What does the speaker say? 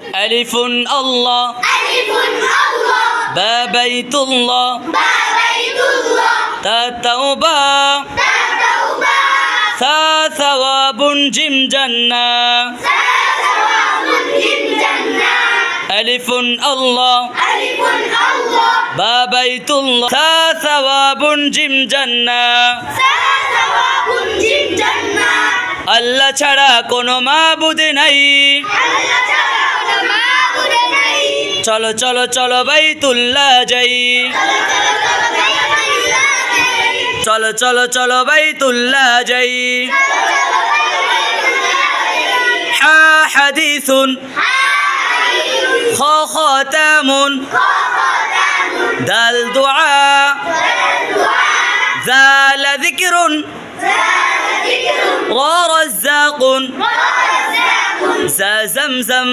ألف الله با بيت الله تا توبة ثا ثواب جيم جنة ألف الله با بيت الله ثا ثواب جيم جنة আল্লাহ ছাড়া কোনো মাবুদ নাই চলো চলো চলো বাইতুল্লাহ যাই চলো চলো চলো বাইতুল্লাহ যাই হা হাদিসুন খ খাতামুন দাল দুআ জাল যিকরুন র রাজ্জাকুন زا زمزم